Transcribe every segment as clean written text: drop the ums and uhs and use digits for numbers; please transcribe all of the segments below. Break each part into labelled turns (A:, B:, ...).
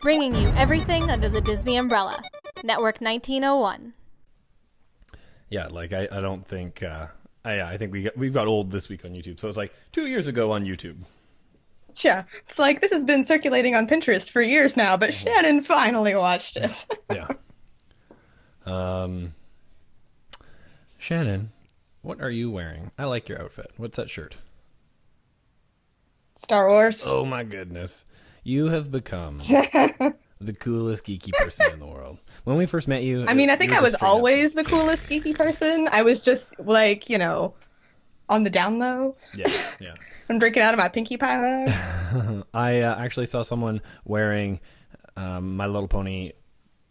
A: Bringing you everything under the Disney umbrella. Network 1901.
B: Yeah, like I don't think I think we've got old this week on YouTube. So it's like 2 years ago on YouTube.
C: Yeah, it's like this has been circulating on Pinterest for years now, but Shannon finally watched it.
B: Yeah. Shannon, what are you wearing? I like your outfit. What's that shirt?
C: Star Wars.
B: Oh my goodness. You have become the coolest geeky person in the world. When we first met you...
C: I mean, I think I was always the coolest geeky person. I was just, like, you know, on the down low.
B: Yeah.
C: I'm drinking out of my Pinkie Pie mug.
B: I actually saw someone wearing My Little Pony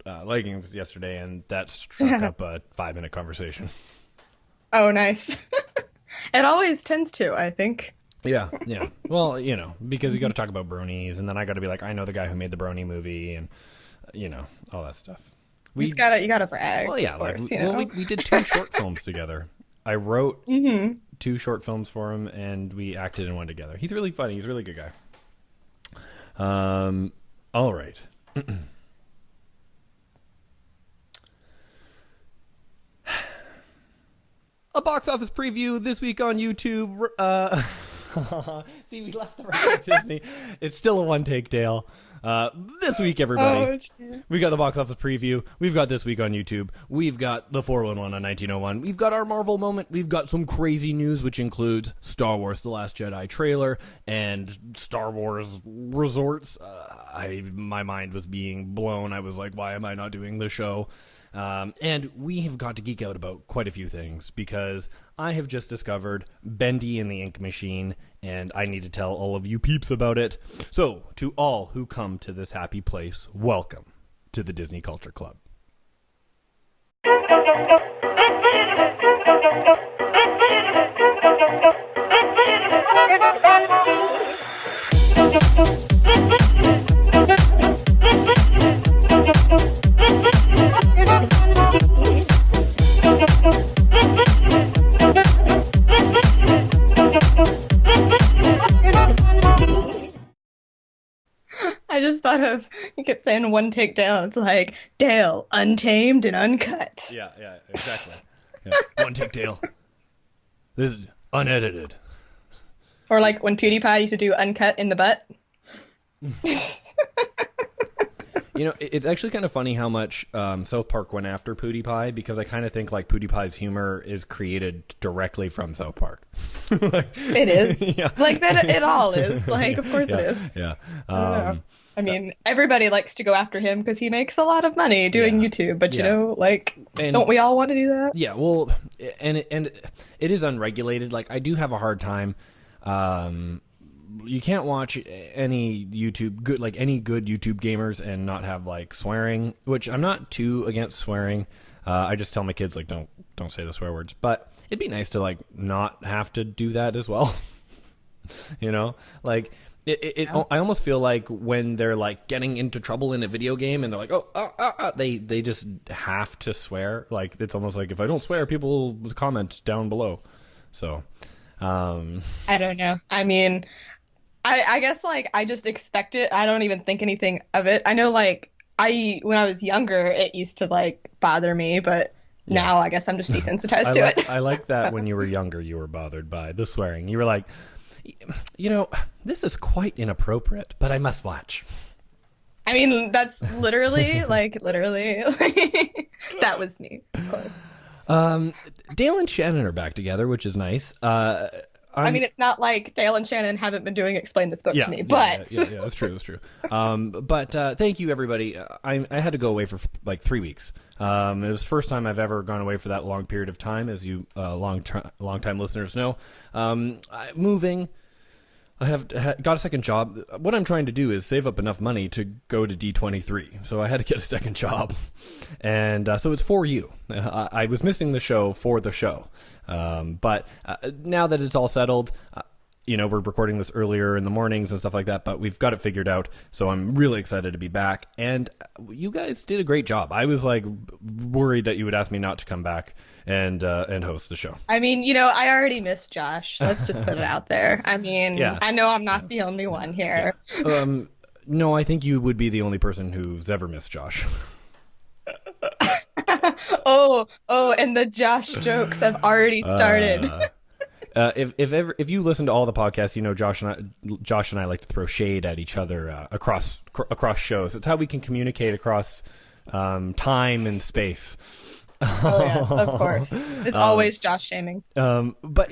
B: leggings yesterday, and that struck up a 5-minute conversation.
C: Oh, nice. It always tends to, I think.
B: Yeah. Well, you know, because you got to talk about bronies, and then I got to be like, I know the guy who made the brony movie, and, you know, all that stuff. You gotta brag.
C: Well, yeah,
B: course,
C: like,
B: we did 2 short films together. I wrote 2 short films for him, and we acted in one together. He's really funny. He's a really good guy. All right. A box office preview this week on YouTube. See, we left the right at Disney. It's still a one-take tale. This week, everybody, we got the box office preview. We've got this week on YouTube. We've got the 411 on 1901. We've got our Marvel moment. We've got some crazy news, which includes Star Wars The Last Jedi trailer and Star Wars resorts. My mind was being blown. I was like, why am I not doing the show? And we have got to geek out about quite a few things because I have just discovered Bendy and the Ink Machine, and I need to tell all of you peeps about it. So, to all who come to this happy place, welcome to the Disney Culture Club.
C: I just thought of, you kept saying one take Dale. It's like, Dale, untamed and uncut.
B: Yeah, exactly. Yeah. One take Dale. This is unedited.
C: Or like when PewDiePie used to do uncut in the butt.
B: You know, it's actually kind of funny how much South Park went after PewDiePie, because I kind of think like PewDiePie's humor is created directly from South Park.
C: Like, it is. Yeah. Like that, it all is. Like, of course it is.
B: Yeah.
C: I don't know. I mean, everybody likes to go after him because he makes a lot of money doing YouTube, but you know, like, don't we all want to do that?
B: Yeah, well, and it is unregulated. Like, I do have a hard time. You can't watch any YouTube any good YouTube gamers and not have like swearing, which I'm not too against swearing. I just tell my kids like don't say the swear words, but it'd be nice to like not have to do that as well. You know, like I almost feel like when they're like getting into trouble in a video game and they're like they just have to swear. Like it's almost like if I don't swear, people will comment down below. So
C: I don't know. I mean, I guess like I just expect it. I don't even think anything of it. I know like when I was younger, it used to like bother me, but now I guess I'm just desensitized to it.
B: I like that when you were younger, you were bothered by the swearing. You were like, you know, this is quite inappropriate, but I must watch.
C: I mean, that's literally that was me, of course.
B: Dale and Shannon are back together, which is nice.
C: I mean, it's not like Dale and Shannon haven't been doing Explain This Book to me, but...
B: Yeah, that's true, that's true. But thank you, everybody. I had to go away for like 3 weeks. It was the first time I've ever gone away for that long period of time, as you long-time listeners know. Moving... I have got a second job. What I'm trying to do is save up enough money to go to D23. So I had to get a second job. And so it's for you. I was missing the show for the show. But now that it's all settled, you know, we're recording this earlier in the mornings and stuff like that, but we've got it figured out. So I'm really excited to be back. And you guys did a great job. I was like worried that you would ask me not to come back and host the show.
C: I mean, you know, I already missed Josh. Let's just put it out there. I mean, I know I'm not the only one here.
B: Yeah. No, I think you would be the only person who's ever missed Josh.
C: And the Josh jokes have already started.
B: If you listen to all the podcasts, you know Josh and I like to throw shade at each other across shows. It's how we can communicate across time and space.
C: Oh yes, of course. It's always Josh shaming.
B: But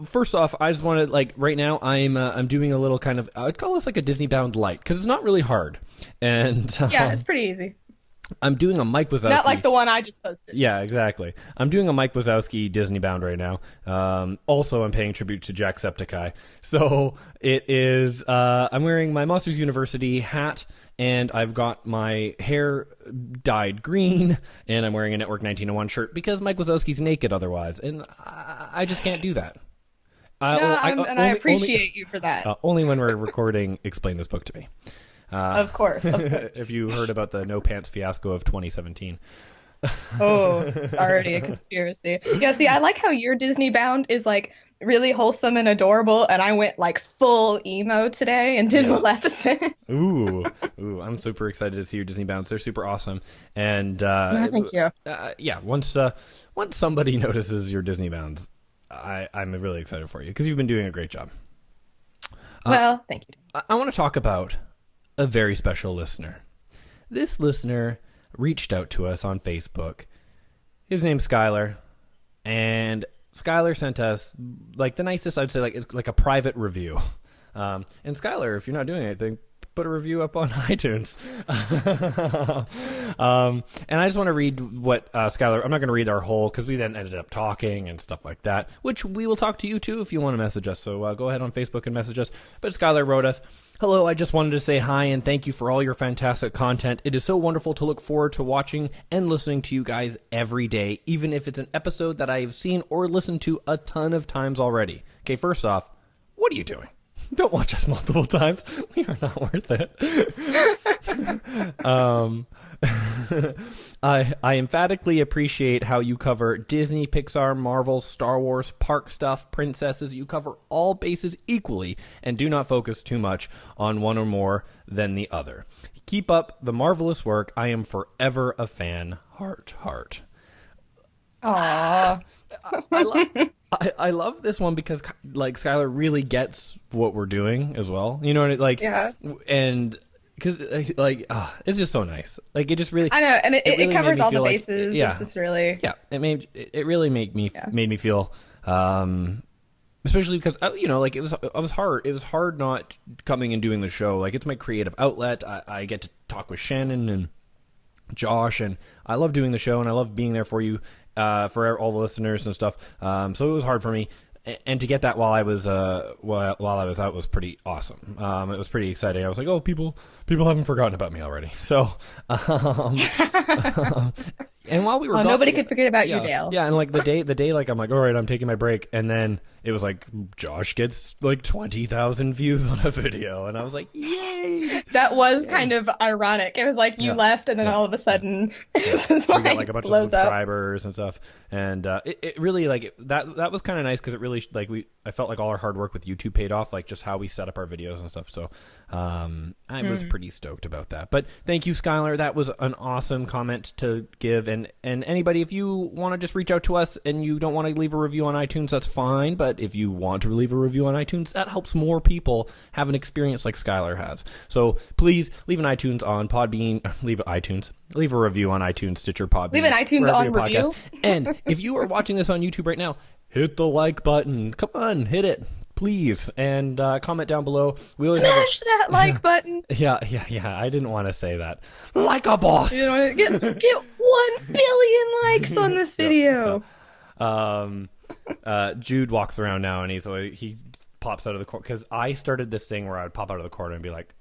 B: first off, I just want to right now I'm doing a little kind of, I'd call this like a Disney Bound light because it's not really hard, and
C: yeah, it's pretty easy.
B: I'm doing a Mike Wazowski.
C: Not like the one I just posted.
B: Yeah, exactly. I'm doing a Mike Wazowski Disney Bound right now. Also, I'm paying tribute to Jacksepticeye. So it is. I'm wearing my Monsters University hat, and I've got my hair dyed green, and I'm wearing a Network 1901 shirt because Mike Wazowski's naked otherwise, and I just can't do that.
C: I appreciate you for that.
B: Only when we're recording Explain This Book to Me.
C: Of course.
B: If you heard about the no pants fiasco of 2017.
C: Oh, it's already a conspiracy. Yeah, see, I like how your Disney Bound is like really wholesome and adorable, and I went like full emo today and did Maleficent.
B: Ooh, I'm super excited to see your Disney Bounds. They're super awesome. And
C: thank you.
B: Yeah, once somebody notices your Disney Bounds, I'm really excited for you because you've been doing a great job.
C: Well, thank you.
B: I want to talk about a very special listener. This listener reached out to us on Facebook. His name's Skylar, and Skylar sent us like the nicest, I'd say, like a private review. And Skylar, if you're not doing anything, put a review up on iTunes. And I just want to read what Skylar, I'm not going to read our whole, because we then ended up talking and stuff like that, which we will talk to you too if you want to message us. So go ahead on Facebook and message us. But Skylar wrote us, "Hello, I just wanted to say hi and thank you for all your fantastic content. It is so wonderful to look forward to watching and listening to you guys every day, even if it's an episode that I have seen or listened to a ton of times already." Okay, first off, what are you doing? Don't watch us multiple times. We are not worth it. I emphatically appreciate how you cover Disney, Pixar, Marvel, Star Wars, park stuff, princesses. You cover all bases equally and do not focus too much on one or more than the other. Keep up the marvelous work. I am forever a fan. Heart, heart.
C: Aww.
B: I love this one because like Skylar really gets what we're doing as well. You know what like? Yeah. And because it's just so nice. Like it just really.
C: I know, and it
B: really
C: covers all the
B: like,
C: bases.
B: Yeah.
C: This is really.
B: Yeah. It really made me feel. Especially because like it was hard. It was hard not coming and doing the show. Like it's my creative outlet. I get to talk with Shannon and Josh, and I love doing the show, and I love being there for you. For all the listeners and stuff. So it was hard for me, and to get that while I was out was pretty awesome. It was pretty exciting. I was like, oh, people haven't forgotten about me already. So, and while we were
C: nobody could forget about you, Dale.
B: Yeah, and like the day, like I'm like, all right, I'm taking my break, and then it was like Josh gets like 20,000 views on a video, and I was like, yay!
C: That was kind of ironic. It was like you left, and then all of a sudden,
B: we got like a bunch of subscribers and stuff, and it really like that was kind of nice because it really like I felt like all our hard work with YouTube paid off, like just how we set up our videos and stuff. So I was pretty stoked about that. But thank you, Skylar. That was an awesome comment to give. And anybody, if you want to just reach out to us and you don't want to leave a review on iTunes, that's fine. But if you want to leave a review on iTunes, that helps more people have an experience like Skylar has. So please leave an iTunes on Podbean. Leave a review on iTunes, Stitcher, Podbean.
C: Leave an iTunes on review.
B: And if you are watching this on YouTube right now, hit the like button. Come on, hit it, please, and comment down below. We always
C: smash that like button.
B: Yeah. I didn't want to say that. Like a boss.
C: You know, get 1 billion likes on this video.
B: Jude walks around now, and he pops out of the corner because I started this thing where I would pop out of the corner and be like,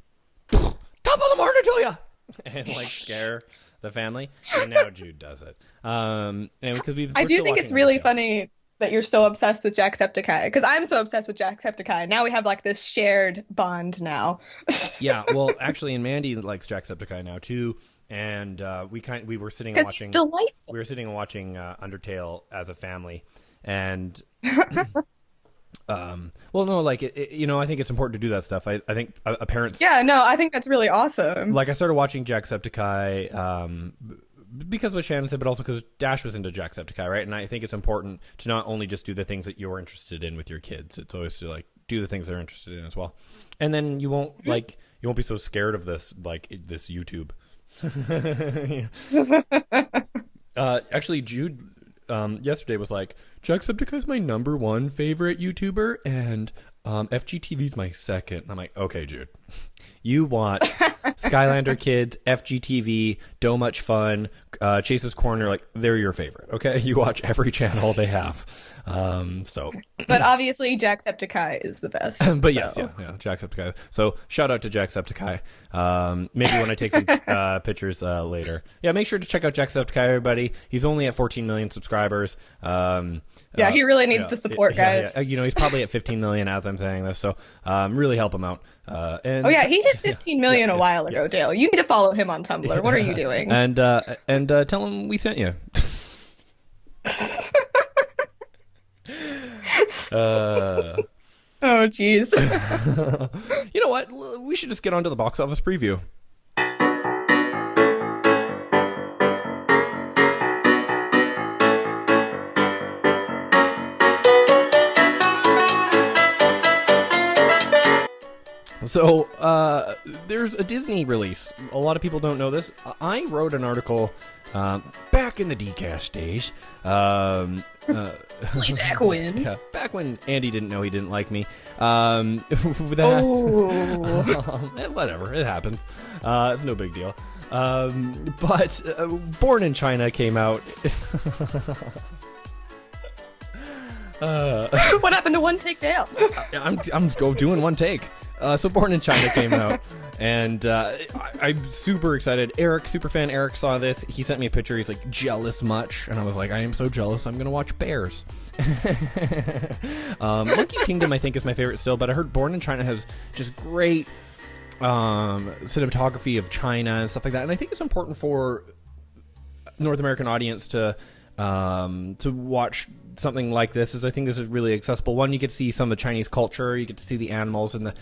B: "Top of the morning to you," and like scare the family. And now Jude does it. And because I do think it's
C: really funny that you're so obsessed with Jacksepticeye, because I'm so obsessed with Jacksepticeye. Now we have like this shared bond now.
B: Yeah, well, actually, and Mandy likes Jacksepticeye now too, and we were sitting and watching.
C: He's delightful.
B: We were sitting and watching Undertale as a family, and Well, no, like, I think it's important to do that stuff. I think parents.
C: Yeah, no, I think that's really awesome.
B: Like, I started watching Jacksepticeye because of what Shannon said, but also because Dash was into Jacksepticeye, right? And I think it's important to not only just do the things that you're interested in with your kids. It's always to, like, do the things they're interested in as well. And then you won't, you won't be so scared of this, like, this YouTube. Actually, Jude yesterday was like, Jacksepticeye's my number one favorite YouTuber, and FGTV's my second. And I'm like, okay, Jude, you watch Skylander Kids, FGTV, Do Much Fun, Chase's Corner, like, they're your favorite, okay? You watch every channel they have.
C: But obviously Jacksepticeye is the best.
B: But yes, yeah, Jacksepticeye. So shout out to Jacksepticeye. Maybe when I take some pictures later. Yeah, make sure to check out Jacksepticeye, everybody. He's only at 14 million subscribers.
C: He really needs the support, guys.
B: Yeah. He's probably at 15 million as I'm saying this, so really help him out.
C: He hit 15 million a while ago, Dale. You need to follow him on Tumblr. What are you doing?
B: And tell him we sent you.
C: Oh, jeez.
B: You know what? We should just get on to the box office preview. So, there's a Disney release. A lot of people don't know this. I wrote an article back in the DCast days.
C: Way back when.
B: Yeah, back when Andy didn't know he didn't like me. Whatever, it happens. It's no big deal. But Born in China came out.
C: What happened to One Take Dale?
B: I'm doing one take. So Born in China came out, and I'm super excited. Super fan Eric saw this. He sent me a picture. He's like, jealous much? And I was like, I am so jealous. I'm going to watch Bears. Monkey Kingdom, I think, is my favorite still, but I heard Born in China has just great cinematography of China and stuff like that. And I think it's important for North American audience to watch something like this. Is I think this is really accessible. One, you get to see some of the Chinese culture, you get to see the animals, and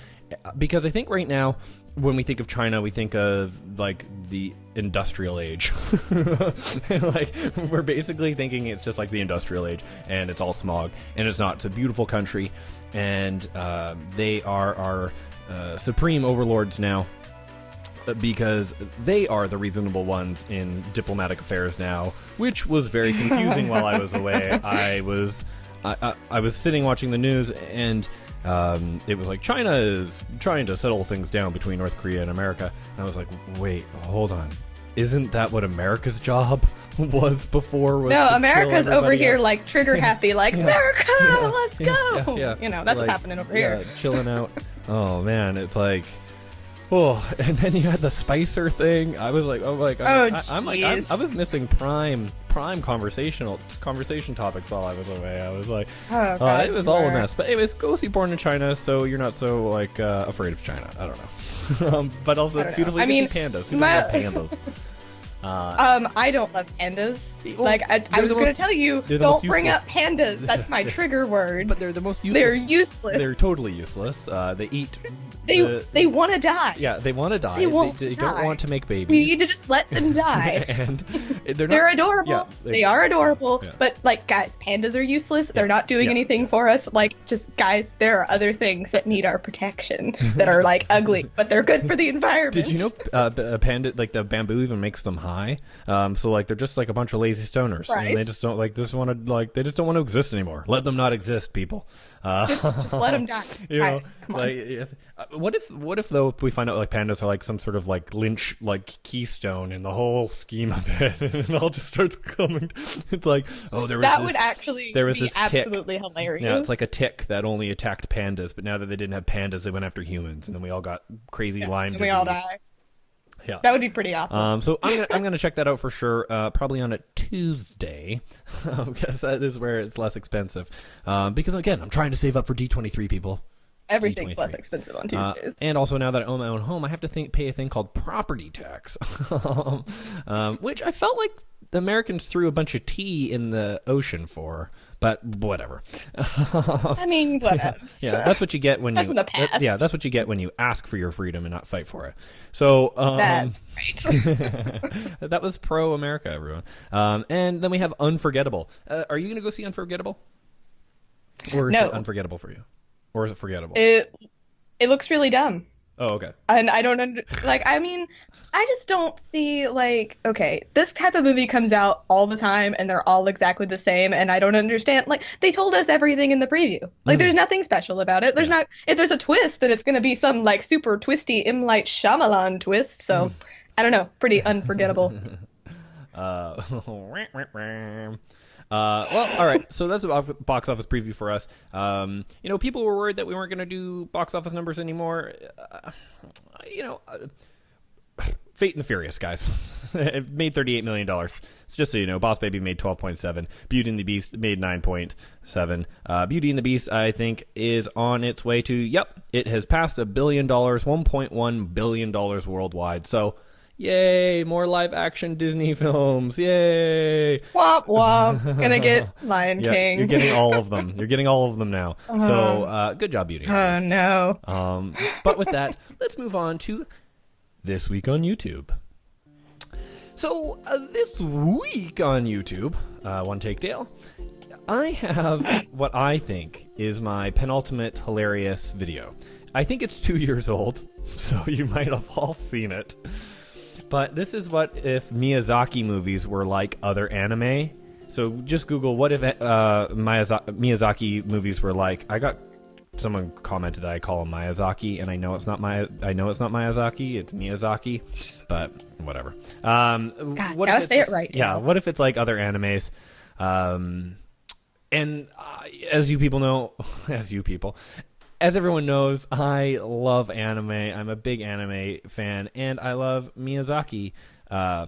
B: because I think right now when we think of China, we think of like the industrial age. Like, we're basically thinking it's just like the industrial age, and it's all smog, and it's not. It's a beautiful country, and they are our supreme overlords now, because they are the reasonable ones in diplomatic affairs now, which was very confusing while I was away. I was sitting watching the news, and it was like, China is trying to settle things down between North Korea and America. And I was like, wait, hold on. Isn't that what America's job was before?
C: No, America's over here like trigger happy, like, America, let's go.
B: Yeah.
C: You know, that's what's happening over here.
B: Chilling out. Oh man, it's like, oh, and then you had the Spicer thing. I was like, I was missing prime conversation topics while I was away. I was like, it was all a mess. But anyways, go see Born in China, so you're not so like afraid of China. I don't know. But also, it's beautiful. You can see pandas. Who doesn't love pandas?
C: I don't love pandas. Like, I was going to tell you, don't bring up pandas. That's my trigger word.
B: But they're the most useless.
C: They're useless.
B: They're totally useless. They eat.
C: They want to die.
B: Yeah, they want to die. They don't want to make babies.
C: We need to just let them die.
B: And
C: they're adorable. Yeah, they are adorable. Yeah. But, like, guys, pandas are useless. They're not doing anything for us. Like, just, guys, there are other things that need our protection that are, like, ugly, but they're good for the environment.
B: Did you know a panda, like, the bamboo even makes them high? So, like, they're just, like, a bunch of lazy stoners. Right. And they just don't, like, they just don't want to exist anymore. Let them not exist, people.
C: Just let them die. Guys, come on.
B: Like, what if though, if we find out like pandas are like some sort of like lynch, like keystone in the whole scheme of it, and it all just starts coming. It's like, oh, would
C: actually be absolutely
B: tick.
C: Hilarious.
B: Yeah, it's like a tick that only attacked pandas, but now that they didn't have pandas, they went after humans, and then we all got crazy Lyme disease.
C: We all die.
B: Yeah,
C: that would be pretty awesome.
B: So I'm gonna check that out for sure. Probably on a Tuesday, because that is where it's less expensive. Because again, I'm trying to save up for D23, people.
C: Everything's less expensive on Tuesdays.
B: And also, now that I own my own home, I have to pay a thing called property tax, which I felt like the Americans threw a bunch of tea in the ocean for, but whatever.
C: I mean, whatever.
B: Yeah, that's what you get when
C: that's in the past.
B: that's what you get when you ask for your freedom and not fight for it. So
C: that's right.
B: That was pro-America, everyone. And then we have Unforgettable. Are you going to go see Unforgettable? Or is it unforgettable for you? Or is it forgettable?
C: It looks really dumb.
B: Oh, okay.
C: And I don't I mean, I just don't see okay, this type of movie comes out all the time and they're all exactly the same, and I don't understand. They told us everything in the preview. There's nothing special about it. There's not. If there's a twist, then it's gonna be some super twisty M. Night Shyamalan twist. So I don't know. Pretty unforgettable.
B: Well, all right. So that's a box office preview for us. People were worried that we weren't going to do box office numbers anymore. Fate and the Furious, guys. It made $38 million. So just so you know, Boss Baby made 12.7. Beauty and the Beast made 9.7. Beauty and the Beast, I think, is on its way to, it has passed $1 billion, $1.1 billion worldwide. So, yay, more live action Disney films. Yay.
C: Womp womp. Gonna get Lion King.
B: You're getting all of them. You're getting all of them now. So good job, Beauty.
C: Oh, no.
B: But with that, let's move on to This Week on YouTube. So this week on YouTube, One Take Dale, I have what I think is my penultimate hilarious video. I think it's 2 years old, so you might have all seen it. But this is what if Miyazaki movies were like other anime. So just Google what if Miyazaki movies were like. I got someone commented that I call him Miyazaki, and I know it's not Miyazaki. It's Miyazaki, but whatever.
C: God, gotta say it right.
B: Yeah.
C: Now.
B: What if it's like other animes? And as you people know, as everyone knows, I love anime. I'm a big anime fan, and I love Miyazaki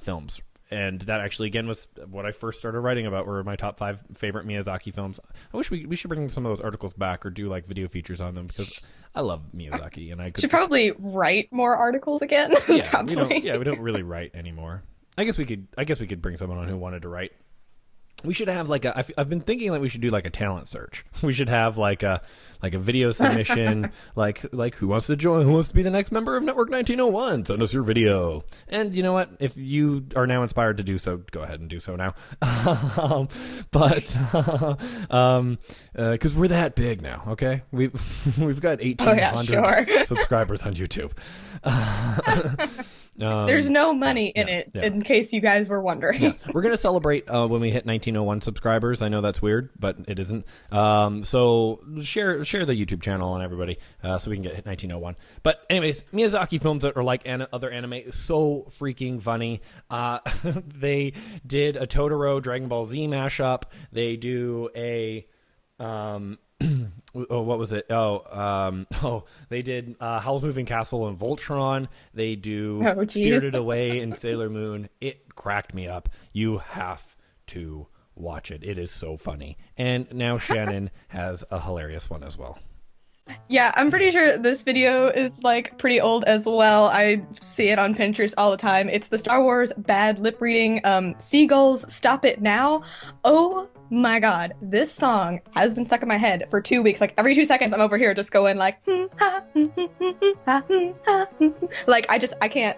B: films. And that actually, again, was what I first started writing about, were my top 5 favorite Miyazaki films. I wish we should bring some of those articles back or do video features on them, because I love Miyazaki, and I should
C: probably write more articles again.
B: Yeah, we don't really write anymore. I guess we could bring someone on who wanted to write. We should have I've been thinking that we should do a talent search. We should have a video submission, like who wants to join, who wants to be the next member of Network 1901? Send us your video. And you know what? If you are now inspired to do so, go ahead and do so now. Because we're that big now, okay? We've got 1,800 subscribers on YouTube.
C: There's no money in it, in case you guys were wondering.
B: Yeah. We're going to celebrate when we hit 1901 subscribers. I know that's weird, but it isn't. So share the YouTube channel on everybody so we can get hit 1901. But anyways, Miyazaki films that are like other anime, so freaking funny. They did a Totoro Dragon Ball Z mashup. They do a... what was it? They did Howl's Moving Castle and Voltron. They do Spirited Away and Sailor Moon. It cracked me up. You have to watch it. It is so funny. And now Shannon has a hilarious one as well.
C: Yeah, I'm pretty sure this video is pretty old as well. I see it on Pinterest all the time. It's the Star Wars bad lip reading Seagulls Stop It Now. Oh my god, this song has been stuck in my head for 2 weeks. Every 2 seconds I'm over here just going I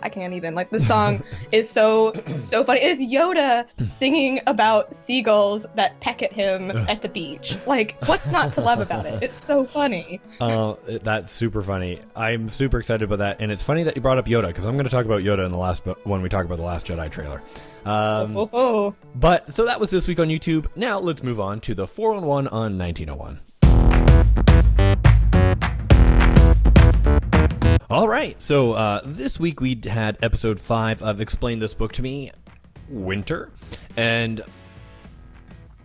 C: can't even. This song is so funny. It is Yoda singing about seagulls that peck at him at the beach. What's not to love about it? It's so funny.
B: That's super funny. I'm super excited about that, and it's funny that you brought up Yoda, because I'm going to talk about Yoda in the last when we talk about the Last Jedi trailer. But so that was This Week on YouTube. Now let's move on to the 411 on 1901. All right, so this week we had episode 5 of Explain This Book to Me, Winter, and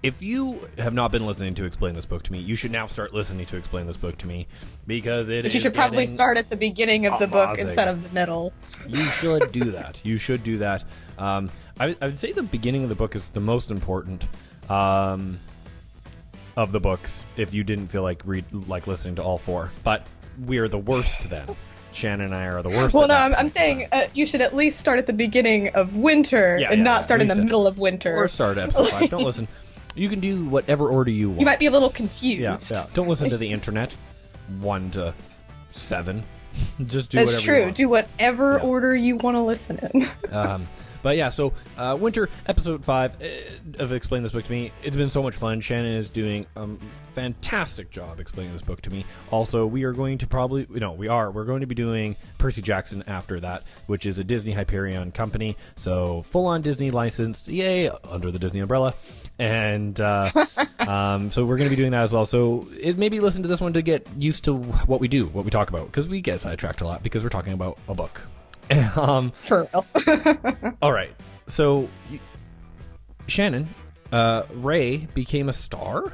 B: if you have not been listening to Explain This Book to Me, you should now start listening to Explain This Book to Me, because you
C: should probably start at the beginning of the book instead of the middle.
B: You should do that. You should do that. I would say the beginning of the book is the most important of the books, if you didn't feel like listening to all 4. But we're the worst then. Shannon and I are the worst.
C: Well, no, I'm saying you should at least start at the beginning of winter and not start in the middle of winter.
B: Or start at episode 5. Don't listen. You can do whatever order you want.
C: You might be a little confused.
B: Yeah. Don't listen to the internet. 1 to 7. Just do
C: That's
B: whatever
C: true.
B: you want.
C: Do whatever order you want to listen in.
B: But yeah, so winter episode 5 of Explain This Book to Me. It's been so much fun. Shannon is doing a fantastic job explaining this book to me. Also, we are going to we're going to be doing Percy Jackson after that, which is a Disney Hyperion company. So full on Disney licensed, yay, under the Disney umbrella. And so we're going to be doing that as well. So maybe listen to this one to get used to what we do, what we talk about, because we get sidetracked a lot because we're talking about a book.
C: For real.
B: All right. So, Shannon, Ray became a star?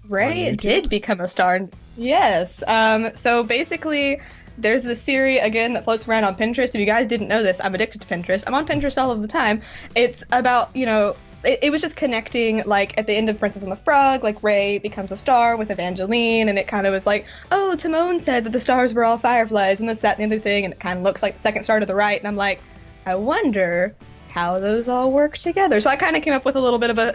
C: Ray did become a star. Yes. So basically, there's this theory, again, that floats around on Pinterest. If you guys didn't know this, I'm addicted to Pinterest. I'm on Pinterest all of the time. It's about, it was just connecting, like, at the end of Princess and the Frog, like, Ray becomes a star with Evangeline, and it kind of was like, oh, Timon said that the stars were all fireflies, and this, that, and the other thing, and it kind of looks like the second star to the right, and I'm like, I wonder how those all work together. So I kind of came up with a little bit of a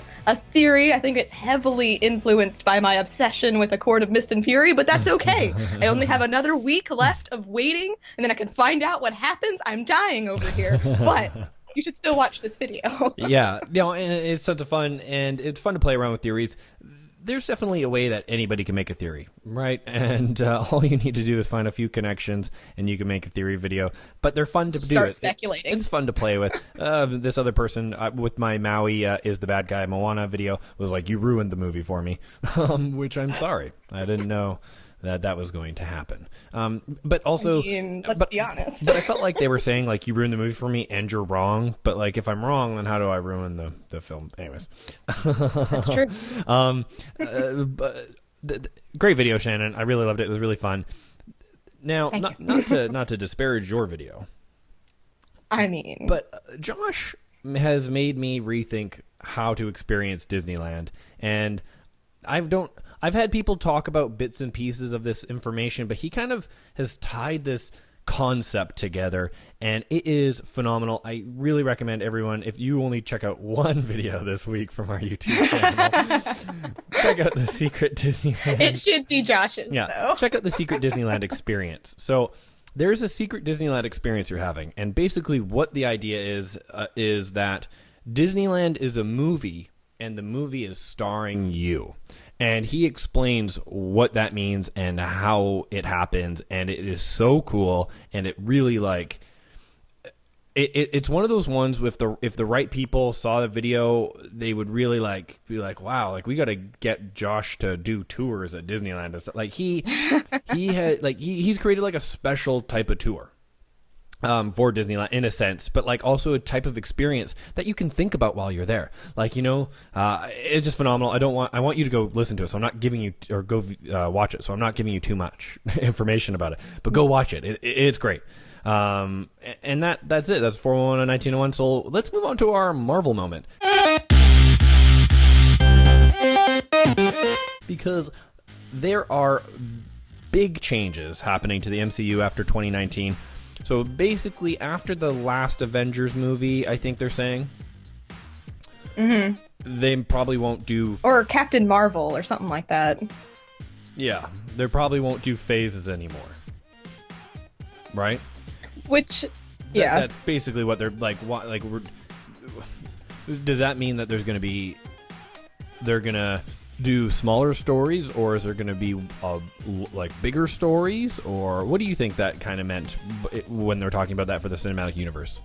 C: theory. I think it's heavily influenced by my obsession with A Court of Mist and Fury, but that's okay. I only have another week left of waiting, and then I can find out what happens. I'm dying over here, but you should still watch this video.
B: Yeah, and it's tons of fun, and it's fun to play around with theories. There's definitely a way that anybody can make a theory, right? And all you need to do is find a few connections, and you can make a theory video. But they're fun to do.
C: Start speculating.
B: It's fun to play with. This other person with my Maui is the bad guy Moana video was like, you ruined the movie for me, which I'm sorry. I didn't know that was going to happen. But also,
C: let's be honest.
B: But I felt like they were saying, like, you ruined the movie for me and you're wrong. But, like, if I'm wrong, then how do I ruin the film? Anyways.
C: That's true.
B: Great video, Shannon. I really loved it. It was really fun. Now, not to disparage your video.
C: I mean.
B: But Josh has made me rethink how to experience Disneyland. And I've had people talk about bits and pieces of this information, but he kind of has tied this concept together, and it is phenomenal. I really recommend everyone, if you only check out one video this week from our YouTube channel, check out the Secret Disneyland.
C: It should be Josh's, though.
B: Check out the Secret Disneyland experience. So there's a Secret Disneyland experience you're having, and basically what the idea is that Disneyland is a movie, and the movie is starring you. And he explains what that means and how it happens, and it is so cool, and it really, like, it's one of those ones with if the right people saw the video, they would really, like, be like, wow, like, we got to get Josh to do tours at Disneyland and stuff. Like, he had, like, he's created, like, a special type of tour for Disneyland in a sense, but like also a type of experience that you can think about while you're there. Like, it's just phenomenal. I want you to go listen to it. So I'm not giving you, or go watch it. So I'm not giving you too much information about it, but go watch it. It's great. And that's it. That's 401 and 1901. So let's move on to our Marvel moment. Because there are big changes happening to the MCU after 2019. So basically, after the last Avengers movie, I think they're saying, they probably won't do...
C: Or Captain Marvel or something like that.
B: Yeah, they probably won't do phases anymore. Right?
C: Which, yeah.
B: That's basically what they're like. Does that mean that there's going to be... They're going to do smaller stories, or is there going to be like bigger stories, or what do you think that kind of meant when they're talking about that for the cinematic universe?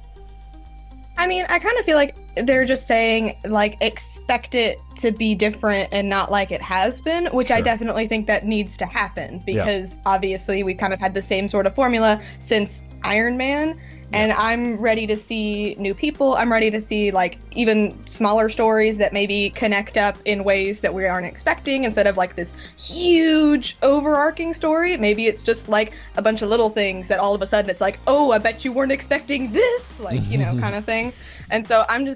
C: I mean, I kind of feel like they're just saying, like, expect it to be different and not like it has been, which I definitely think that needs to happen, because obviously we kind of had the same sort of formula since Iron Man. And I'm ready to see new people. I'm ready to see, like, even smaller stories that maybe connect up in ways that we aren't expecting, instead of, like, this huge overarching story. Maybe it's just, like, a bunch of little things that all of a sudden it's like, oh, I bet you weren't expecting this, like, kind of thing. And so I'm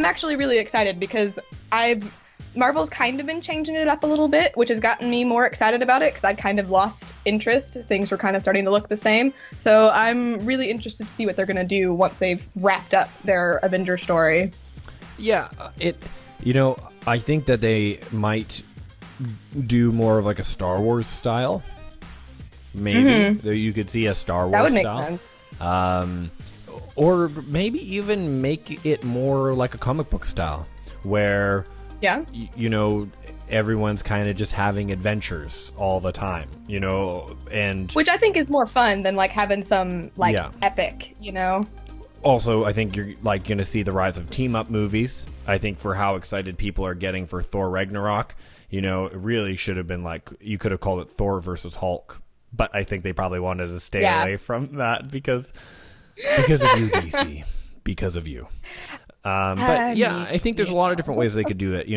C: actually really excited, because I've Marvel's kind of been changing it up a little bit, which has gotten me more excited about it because I'd kind of lost interest. Things were kind of starting to look the same. So I'm really interested to see what they're going to do once they've wrapped up their Avenger story.
B: Yeah, I think that they might do more of like a Star Wars style. Maybe you could see a Star Wars style.
C: That would make sense.
B: Or maybe even make it more like a comic book style, where everyone's kind of just having adventures all the time, and
C: which I think is more fun than like having some epic,
B: Also, I think you're like going to see the rise of team up movies. I think for how excited people are getting for Thor Ragnarok, it really should have been like, you could have called it Thor versus Hulk, but I think they probably wanted to stay away from that because of you, DC, because of you. But yeah, I think there's a lot of different ways they could do it.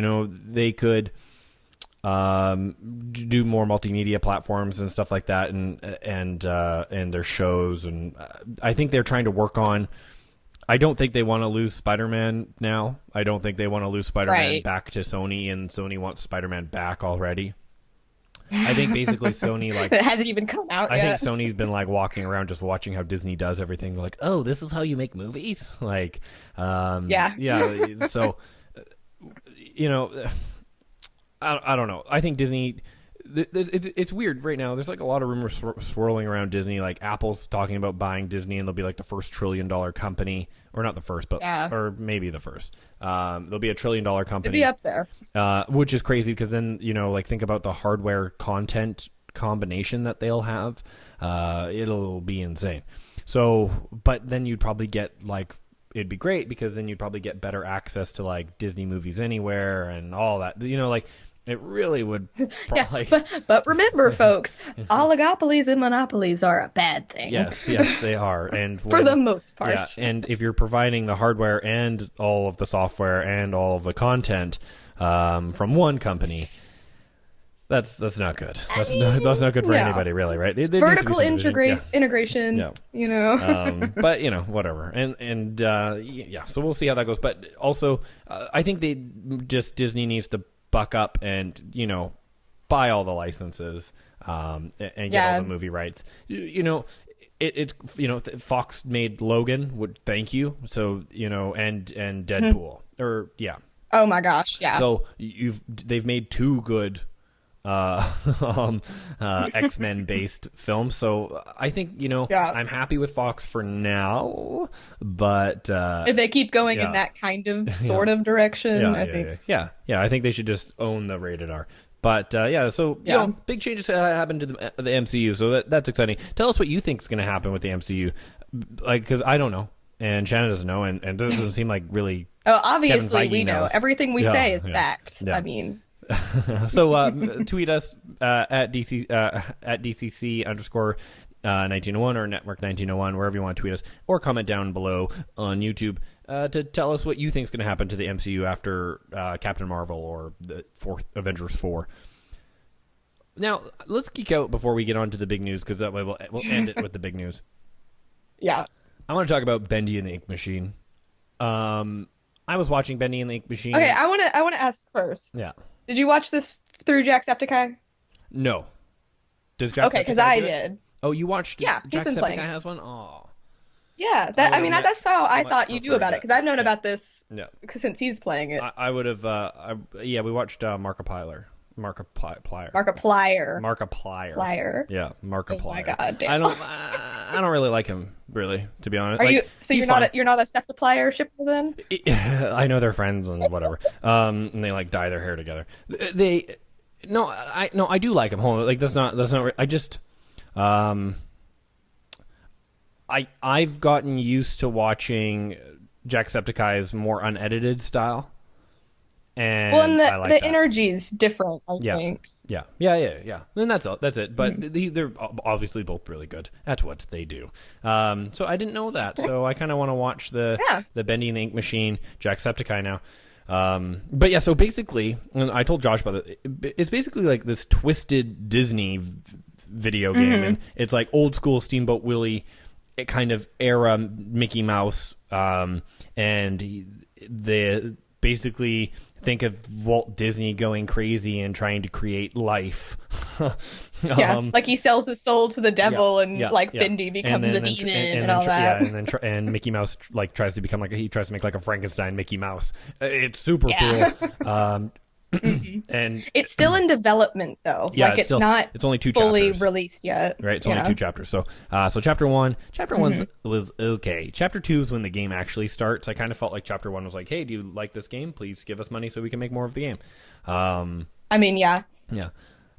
B: They could do more multimedia platforms and stuff like that, and their shows, and I think they're trying to work on. I don't think they want to lose Spider-Man now. I don't think they want to lose Spider-Man back to Sony, and Sony wants Spider-Man back already. I think basically Sony
C: it hasn't even come out yet.
B: I think Sony's been like walking around just watching how Disney does everything. Like, oh, this is how you make movies. Like, yeah. So, I don't know. I think Disney. It's weird right now. There's like a lot of rumors swirling around Disney. Like Apple's talking about buying Disney, and they'll be like the first $1 trillion company, or not the first, but or maybe the first. They'll be a $1 trillion company.
C: It'll be up there,
B: which is crazy because then like think about the hardware content combination that they'll have. It'll be insane. So, but then you'd probably get like. It'd be great because then you'd probably get better access to like Disney movies anywhere and all that. Like. It really would probably...
C: but remember, folks, oligopolies and monopolies are a bad thing.
B: Yes, they are. And
C: for the most part.
B: Yeah, and if you're providing the hardware and all of the software and all of the content from one company, that's not good. That's not good for anybody, really, right?
C: Vertical integration,
B: but, whatever. And so we'll see how that goes. But also, I think Disney needs to buck up and buy all the licenses and get all the movie rights. Fox made Logan, thank you. So and Deadpool
C: oh my gosh,
B: so they've made two good X-Men based films, so I think I'm happy with Fox for now, but if
C: they keep going in that kind of sort of direction, I think
B: I think they should just own the rated R. But big changes happened to the MCU, so that's exciting. Tell us what you think is going to happen with the MCU, like, because I don't know, and Shannon doesn't know, and it doesn't seem like really.
C: Oh, obviously we know everything we say is fact. I mean.
B: So tweet us at DCC_1901 or Network 1901, wherever you want to tweet us, or comment down below on YouTube to tell us what you think is going to happen to the MCU after Captain Marvel or the Avengers 4. Now, let's geek out before we get on to the big news, because that way we'll end it with the big news.
C: Yeah.
B: I want to talk about Bendy and the Ink Machine. I was watching Bendy and the Ink Machine.
C: Okay, I want to ask first.
B: Yeah.
C: Did you watch this through Jacksepticeye?
B: No. Does Jacksepticeye?
C: Okay, because I did.
B: Oh, you watched?
C: Yeah,
B: Jacksepticeye has one. Oh.
C: Yeah, that's how I thought you knew about it, because I've known about this since he's playing it.
B: I would have. We watched Markiplier.
C: Markiplier.
B: Yeah, Markiplier.
C: Oh my god, damn.
B: I don't really like him, really, to be honest.
C: Are you? So you're not a Septiplier shipper then?
B: I know they're friends and whatever. And they like dye their hair together. I do like him. Hold on, like that's not. I just, I've gotten used to watching Jacksepticeye's more unedited style. And
C: the energy's different, I think.
B: Yeah. And that's it. But they're obviously both really good at what they do. So I didn't know that. So I kind of want to watch the Bendy and the Ink Machine Jacksepticeye now. But yeah, so basically, and I told Josh about it. It's basically like this twisted Disney video game, and it's like old school Steamboat Willie kind of era Mickey Mouse, and basically think of Walt Disney going crazy and trying to create life.
C: Like he sells his soul to the devil, and Bindi becomes a demon and all that.
B: Yeah, and Mickey Mouse like tries to become he tries to make like a Frankenstein Mickey Mouse. It's super cool. And it's
C: still in development though.
B: Yeah,
C: it's only 2 fully
B: chapters.
C: Released yet.
B: Right, it's only 2 chapters. So chapter 1 was okay. Chapter 2 is when the game actually starts. I kind of felt like chapter 1 was like, hey, do you like this game? Please give us money so we can make more of the game.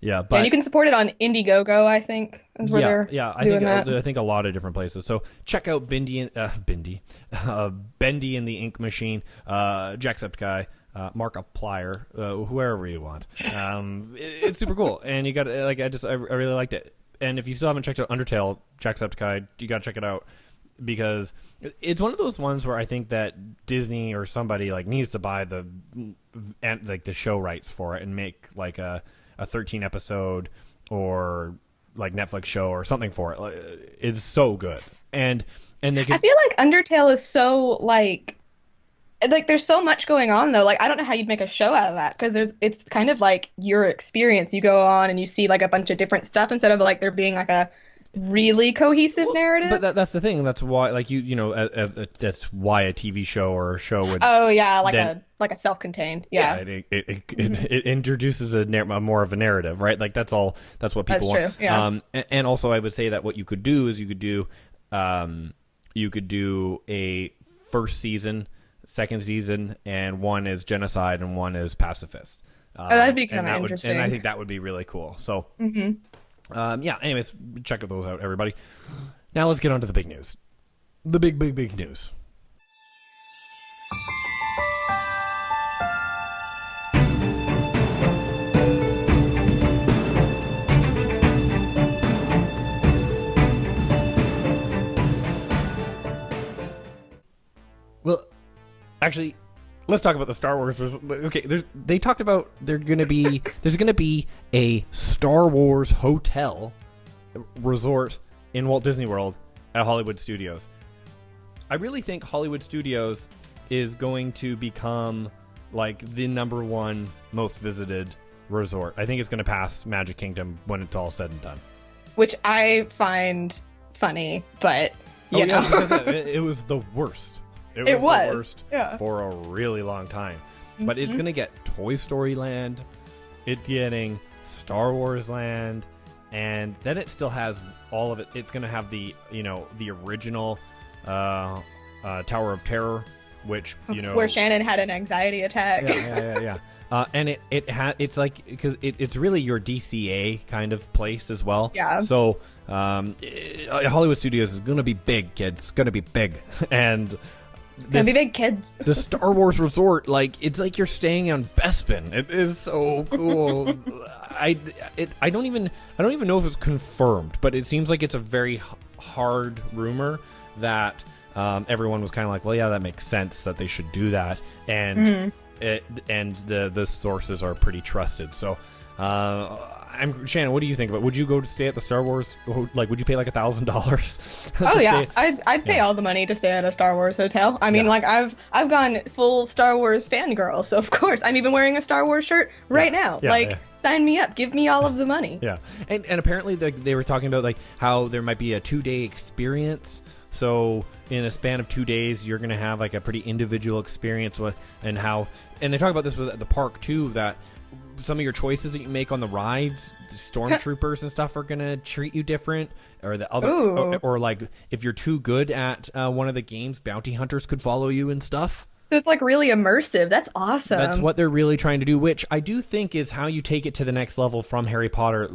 B: Yeah, but
C: and you can support it on Indiegogo, I think, is where
B: I think a lot of different places. So check out Bendy and the Ink Machine, Jacksepticeye, Markiplier, whoever you want. It's super cool, and you got I really liked it. And if you still haven't checked out Undertale, Jacksepticeye, you got to check it out, because it's one of those ones where I think that Disney or somebody needs to buy the show rights for it and make a 13 episode or Netflix show or something for it. It's so good. And they can... I
C: feel like Undertale is so there's so much going on though. I don't know how you'd make a show out of that, because it's kind of like your experience. You go on and you see a bunch of different stuff instead of there being a really cohesive narrative.
B: But that's the thing. That's why that's why a TV show or a show would.
C: Oh yeah, a self-contained. Yeah.
B: It introduces more of a narrative, right? That's all. That's what people want.
C: True. Yeah.
B: And also I would say that what you could do is you could do a first season, second season, and one is genocide and one is pacifist.
C: That'd be kind of interesting.
B: And I think that would be really cool. So. Anyways, check those out, everybody. Now let's get on to the big news. The big news. Well, actually, let's talk about the Star Wars. Okay, they talked about there's gonna be a Star Wars hotel resort in Walt Disney World at Hollywood Studios. I really think Hollywood Studios is going to become the number 1 most visited resort. I think it's gonna pass Magic Kingdom when it's all said and done.
C: Which I find funny, but you know.
B: Because it was the worst. It was the worst for a really long time. But it's going to get Toy Story Land, it's getting Star Wars Land, and then it still has all of it. It's going to have the original Tower of Terror, which,
C: where Shannon had an anxiety attack.
B: Yeah. And it's because it's really your DCA kind of place as well.
C: Yeah.
B: So Hollywood Studios is going to be big, kids. It's going to be big. And
C: gonna be big, kids.
B: The Star Wars resort, it's like you're staying on Bespin. It is so cool. I don't even know if it's confirmed, but it seems like it's a very hard rumor that everyone was kind of like, well, yeah, that makes sense that they should do that, and the sources are pretty trusted. So, Shannon, what do you think about? Would you go to stay at the Star Wars? Would you pay $1,000?
C: Oh yeah, I'd pay all the money to stay at a Star Wars hotel. I mean, I've gone full Star Wars fangirl, so of course I'm even wearing a Star Wars shirt right now. Sign me up, give me all of the money.
B: Yeah, and apparently they were talking about how there might be a 2-day experience. So in a span of 2 days, you're going to have a pretty individual experience and they talk about this with the park too, that some of your choices that you make on the rides, the stormtroopers and stuff are going to treat you different, or the other, or if you're too good at one of the games, bounty hunters could follow you and stuff.
C: So it's really immersive. That's awesome.
B: That's what they're really trying to do, which I do think is how you take it to the next level from Harry Potter.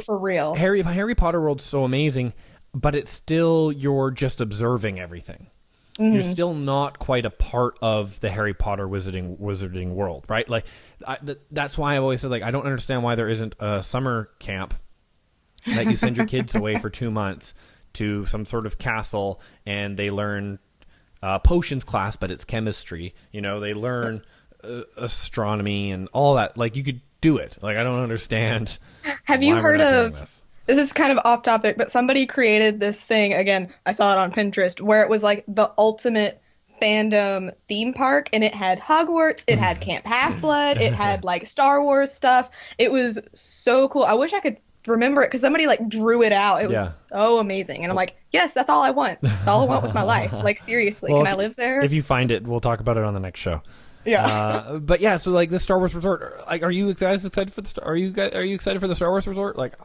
C: For real.
B: Harry Potter World's so amazing, but it's still, you're just observing everything. Mm-hmm. You're still not quite a part of the Harry Potter wizarding world, right? That's why I've always said, I don't understand why there isn't a summer camp that you send your kids away for 2 months to some sort of castle, and they learn potions class, but it's chemistry. They learn astronomy and all that. You could do it. I don't understand.
C: Have you heard of this is kind of off topic, but somebody created this thing, again, I saw it on Pinterest, where it was the ultimate fandom theme park, and it had Hogwarts, it had Camp Half-Blood, it had like Star Wars stuff. It was so cool. I wish I could remember it because somebody like drew it out. It was so amazing, and I'm like, yes, that's all I want. That's all I want with my life. Like, seriously, can I live there?
B: If you find it, we'll talk about it on the next show.
C: Yeah.
B: But yeah, so like the Star Wars Resort, like, are you excited for the? Are you excited for the Star Wars Resort? Like,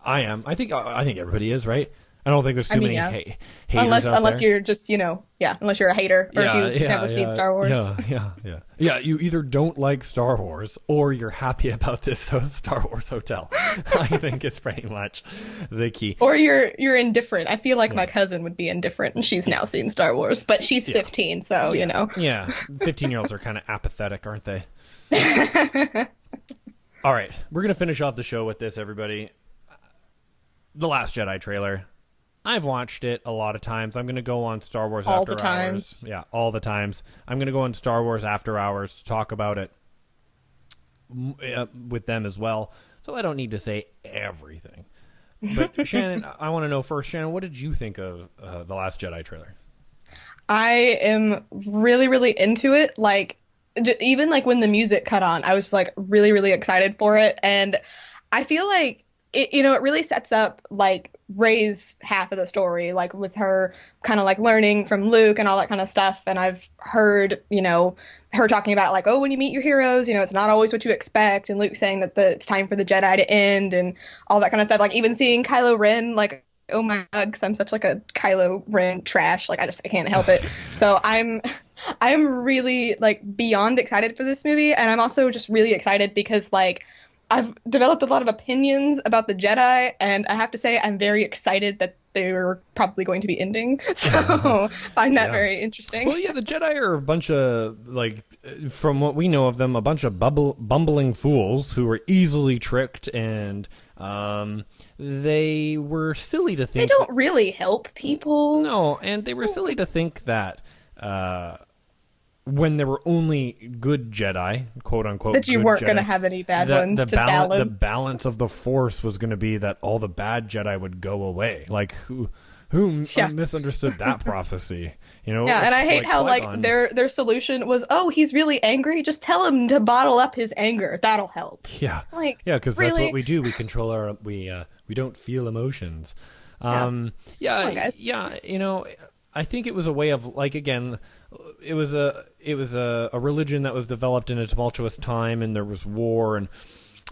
B: I am. I think everybody is, right? I don't think there's too many haters
C: unless you're just, unless you're a hater or if you've never seen Star Wars.
B: Yeah, you either don't like Star Wars or you're happy about this Star Wars hotel. I think it's pretty much the key.
C: Or you're indifferent. I feel like my cousin would be indifferent, and she's now seen Star Wars, but she's 15, so, you know.
B: Yeah, 15-year-olds are kind of apathetic, aren't they? All right, we're going to finish off the show with this, everybody. The Last Jedi trailer. I've watched it a lot of times. I'm going to go on Star Wars
C: all
B: After
C: the times.
B: Hours. Yeah, all the times. I'm going to go on Star Wars After Hours to talk about it with them as well. So I don't need to say everything. But Shannon, I want to know first, Shannon, what did you think of The Last Jedi trailer?
C: I am really, really into it. Like, even like when the music cut on, I was like really, really excited for it. And I feel like it really sets up like Rey's half of the story, like with her kind of like learning from Luke and all that kind of stuff. And I've heard, her talking about like, oh, when you meet your heroes, it's not always what you expect. And Luke saying that it's time for the Jedi to end and all that kind of stuff. Like even seeing Kylo Ren, like, oh my God, because I'm such like a Kylo Ren trash. Like I can't help it. So I'm really like beyond excited for this movie. And I'm also just really excited because like, I've developed a lot of opinions about the Jedi, and I have to say I'm very excited that they're probably going to be ending. So find that very interesting.
B: Well, yeah, the Jedi are a bunch of, like, from what we know of them, a bunch of bumbling fools who were easily tricked, and they were silly to think...
C: They don't really help people.
B: No, and they were silly to think that... when there were only good Jedi, quote unquote,
C: that you weren't going to have any bad ones to balance.
B: The balance of the Force was going to be that all the bad Jedi would go away. Like who misunderstood that prophecy?
C: Yeah, and I hate how like their solution was, oh, he's really angry. Just tell him to bottle up his anger. That'll help.
B: Yeah, because that's what we do. We control we don't feel emotions. I think it was a way of, like, again, it was a religion that was developed in a tumultuous time, and there was war, and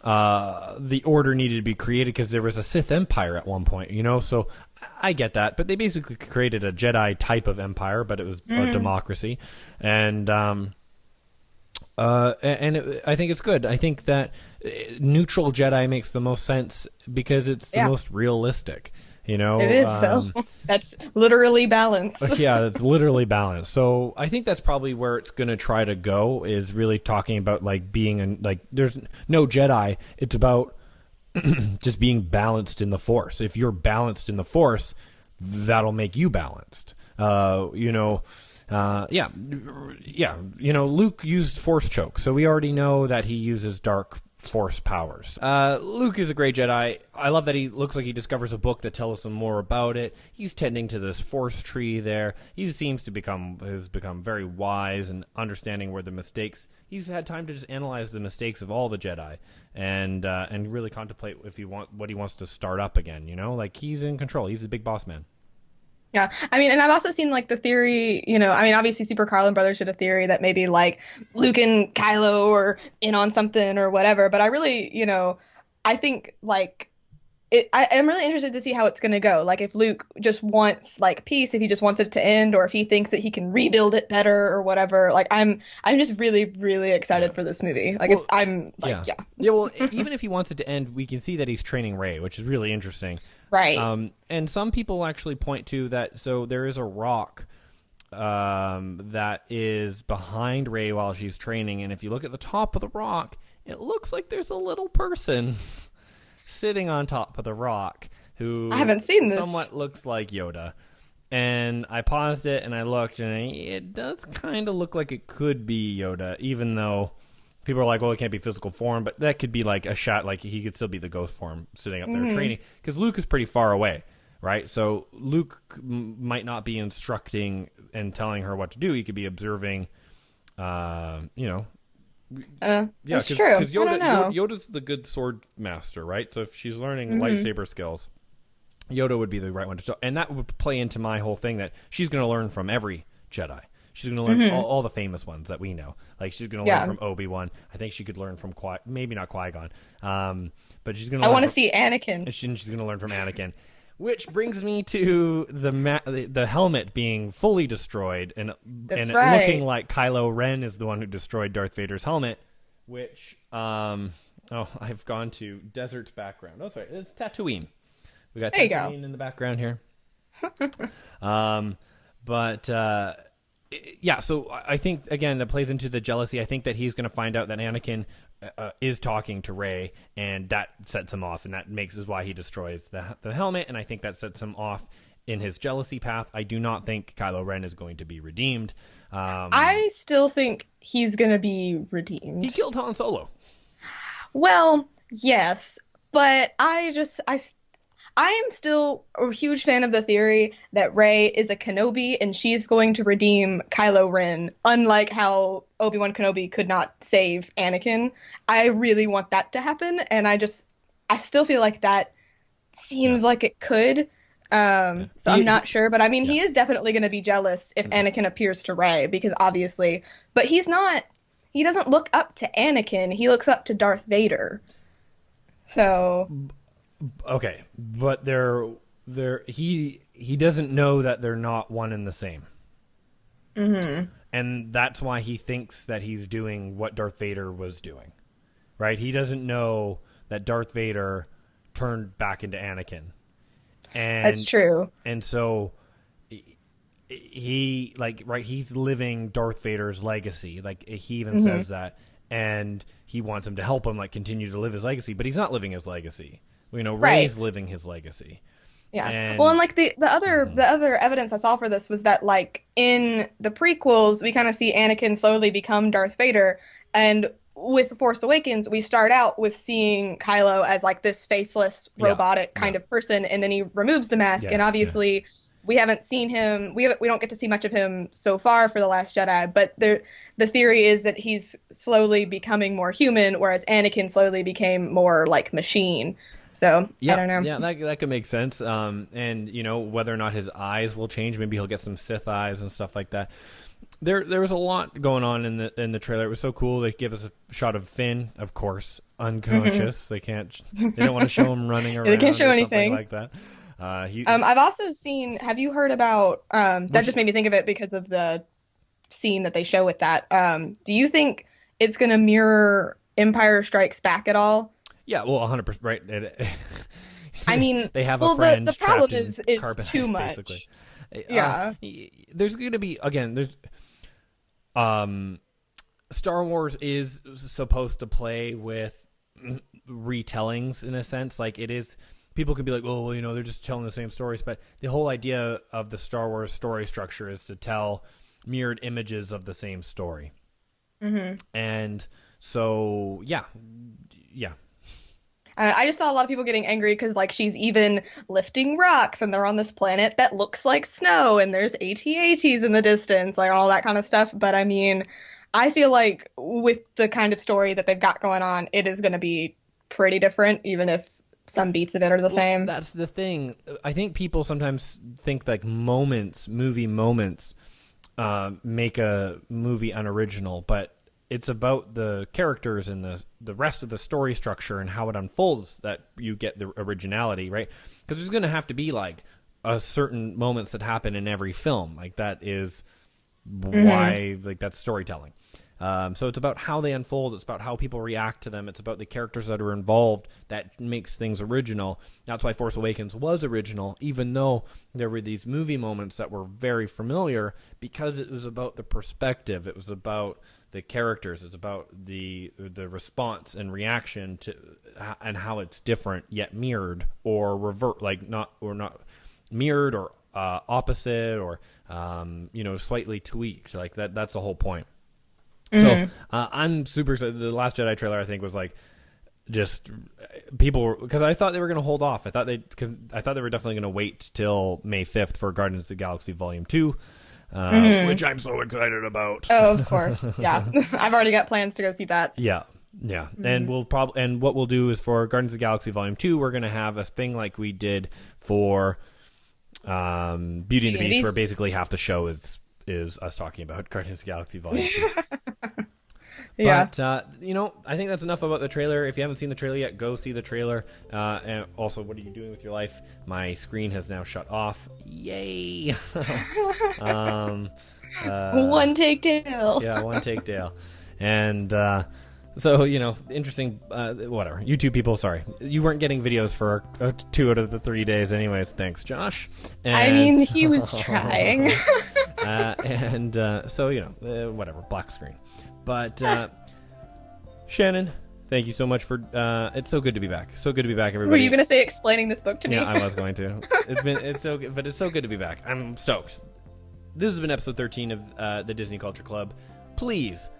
B: the order needed to be created because there was a Sith Empire at one point, so I get that, but they basically created a Jedi type of empire, but it was a democracy, and I think it's good. I think that neutral Jedi makes the most sense because it's the most realistic. It
C: is, though. That's literally balanced.
B: Yeah, it's literally balanced. So I think that's probably where it's going to try to go, is really talking about, like, being like, there's no Jedi. It's about just being balanced in the Force. If you're balanced in the Force, that'll make you balanced. Luke used Force choke, so we already know that he uses dark Force powers. Luke is a great Jedi. I love that he looks like he discovers a book that tells him more about it. He's tending to this Force tree there. He seems to has become very wise and understanding where the mistakes. He's had time to just analyze the mistakes of all the Jedi and really contemplate what he wants to start up again. Like, he's in control. He's a big boss man.
C: Yeah, I mean, and I've also seen, like, the theory, obviously Super Carlin Brothers did a theory that maybe, like, Luke and Kylo are in on something or whatever, but I really, I think, like, I'm really interested to see how it's going to go. Like, if Luke just wants, like, peace, if he just wants it to end, or if he thinks that he can rebuild it better or whatever. Like, I'm just really, really excited for this movie. Like, Yeah,
B: well, even if he wants it to end, we can see that he's training Rey, which is really interesting.
C: Right.
B: And some people actually point to that. So there is a rock that is behind Rey while she's training. And if you look at the top of the rock, it looks like there's a little person sitting on top of the rock who
C: I haven't seen this.
B: Somewhat looks like Yoda. And I paused it and I looked, and it does kind of look like it could be Yoda, even though people are like, well, it can't be physical form, but that could be like a shot, like he could still be the ghost form sitting up there training, because Luke is pretty far away. right? So Luke might not be instructing and telling her what to do. He could be observing,
C: That's true.
B: Because
C: I don't know.
B: Yoda's the good sword master, right? So if she's learning lightsaber skills, Yoda would be the right one to show. And that would play into my whole thing that she's going to learn from every Jedi. She's going to learn all the famous ones that we know. Like, she's going to learn from Obi-Wan. I think she could learn from maybe not Qui-Gon. But she's going to.
C: I want to see Anakin.
B: And she's going to learn from Anakin. Which brings me to the helmet being fully destroyed and looking like Kylo Ren is the one who destroyed Darth Vader's helmet. Which I've gone to desert background. Oh, sorry, it's Tatooine. We got Tatooine in the background here. So I think, again, that plays into the jealousy. I think that he's going to find out that Anakin is talking to Rey, and that sets him off, and that is why he destroys the helmet, and I think that sets him off in his jealousy path. I do not think Kylo Ren is going to be redeemed.
C: I still think he's going to be redeemed.
B: He killed Han Solo.
C: Well, yes, but I am still a huge fan of the theory that Rey is a Kenobi and she's going to redeem Kylo Ren, unlike how Obi-Wan Kenobi could not save Anakin. I really want that to happen, and I still feel like that seems like it could. So I'm not sure, but I mean, he is definitely going to be jealous if Anakin appears to Rey, because obviously, but he doesn't look up to Anakin, he looks up to Darth Vader. So...
B: Okay, but he doesn't know that they're not one and the same. Mm-hmm. And that's why he thinks that he's doing what Darth Vader was doing, right? He doesn't know that Darth Vader turned back into Anakin. And
C: that's true.
B: And so he's living Darth Vader's legacy. Like, he even says that, and he wants him to help him, like, continue to live his legacy, but he's not living his legacy. Rey's living his legacy.
C: Yeah. And like the other evidence I saw for this was that, like, in the prequels, we kind of see Anakin slowly become Darth Vader, and with The Force Awakens, we start out with seeing Kylo as, like, this faceless, robotic kind of person, and then he removes the mask, and obviously we haven't seen him. We don't get to see much of him so far for The Last Jedi, but the theory is that he's slowly becoming more human, whereas Anakin slowly became more like machine. So, I don't know.
B: Yeah, that could make sense. And, whether or not his eyes will change, maybe he'll get some Sith eyes and stuff like that. There was a lot going on in the trailer. It was so cool. They give us a shot of Finn, of course, unconscious. They don't want to show him running around.
C: They can't show anything
B: like that.
C: I've also seen, have you heard about, that just made me think of it because of the scene that they show with that. Do you think it's going to mirror Empire Strikes Back at all?
B: Yeah, well, 100%, right.
C: I mean,
B: they have a friend.
C: The problem is
B: carbonite,
C: too much.
B: Basically.
C: Yeah.
B: There's going to be, again, Star Wars is supposed to play with retellings in a sense. Like, it is, people can be like, oh, well, they're just telling the same stories. But the whole idea of the Star Wars story structure is to tell mirrored images of the same story. Mm-hmm. And so, yeah.
C: I just saw a lot of people getting angry because, like, she's even lifting rocks and they're on this planet that looks like snow and there's AT-ATs in the distance, like all that kind of stuff. But I mean, I feel like with the kind of story that they've got going on, it is going to be pretty different, even if some beats of it are the same.
B: That's the thing. I think people sometimes think like movie moments make a movie unoriginal, but it's about the characters and the rest of the story structure and how it unfolds that you get the originality, right? Because there's going to have to be like a certain moments that happen in every film. Like, that is why, like, that's storytelling. So it's about how they unfold. It's about how people react to them. It's about the characters that are involved that makes things original. That's why Force Awakens was original, even though there were these movie moments that were very familiar, because it was about the perspective. It was about the characters. It's about the response and reaction to, and how it's different yet mirrored or revert, like not mirrored or opposite or slightly tweaked. Like that's the whole point. So I'm super excited. The Last Jedi trailer, I think, was like just people, because I thought they were going to hold off. I thought they were definitely going to wait till May 5th for Guardians of the Galaxy Volume 2, which I'm so excited about.
C: Oh, of course. Yeah. I've already got plans to go see that.
B: Yeah. And what we'll do is for Guardians of the Galaxy Volume 2, we're going to have a thing like we did for Beauty and the Beast, where basically half the show is us talking about Guardians of the Galaxy Volume 2.
C: Yeah.
B: But, I think that's enough about the trailer. If you haven't seen the trailer yet, go see the trailer. And also, what are you doing with your life? My screen has now shut off. Yay!
C: One take Dale.
B: Yeah, one take Dale. And so, interesting, whatever. YouTube people, sorry. You weren't getting videos for 2 out of the 3 days anyways. Thanks, Josh. And,
C: he was trying.
B: Whatever, black screen. But Shannon, thank you so much for. It's so good to be back. So good to be back, everybody.
C: Were you going to say explaining this book to me?
B: Yeah, I was going to. It's so good to be back. I'm stoked. This has been episode 13 of the Disney Culture Club. Please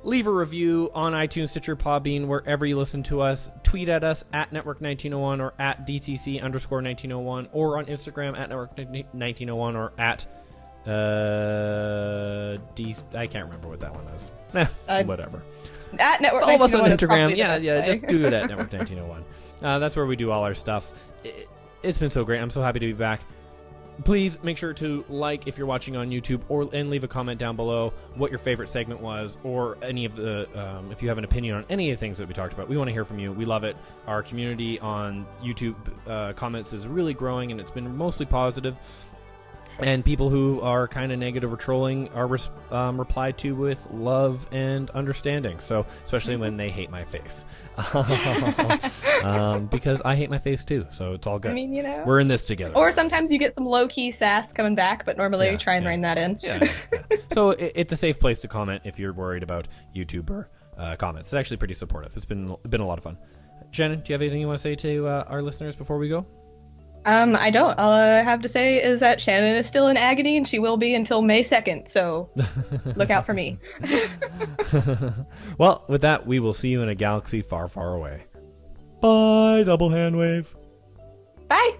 B: leave a review on iTunes, Stitcher, Podbean, wherever you listen to us. Tweet at us at Network1901 or at DTC_1901 or on Instagram at Network1901 or at I can't remember what that one is. Whatever.
C: At Network
B: Follow us on
C: 1901
B: Instagram. Yeah, just do it at Network 1901. That's where we do all our stuff. It's been so great. I'm so happy to be back. Please make sure to like if you're watching on YouTube, and leave a comment down below what your favorite segment was, or any of the if you have an opinion on any of the things that we talked about. We want to hear from you. We love it. Our community on YouTube comments is really growing, and it's been mostly positive. And people who are kind of negative or trolling are replied to with love and understanding. So, especially when they hate my face. Because I hate my face too. So it's all good. I mean, we're in this together.
C: Or sometimes you get some low-key sass coming back, but normally try and rein that in.
B: Yeah. So it's a safe place to comment if you're worried about YouTuber comments. It's actually pretty supportive. It's been a lot of fun. Shannon, do you have anything you want to say to our listeners before we go?
C: I don't. All I have to say is that Shannon is still in agony, and she will be until May 2nd, so look out for me.
B: Well, with that, we will see you in a galaxy far, far away. Bye, double hand wave.
C: Bye.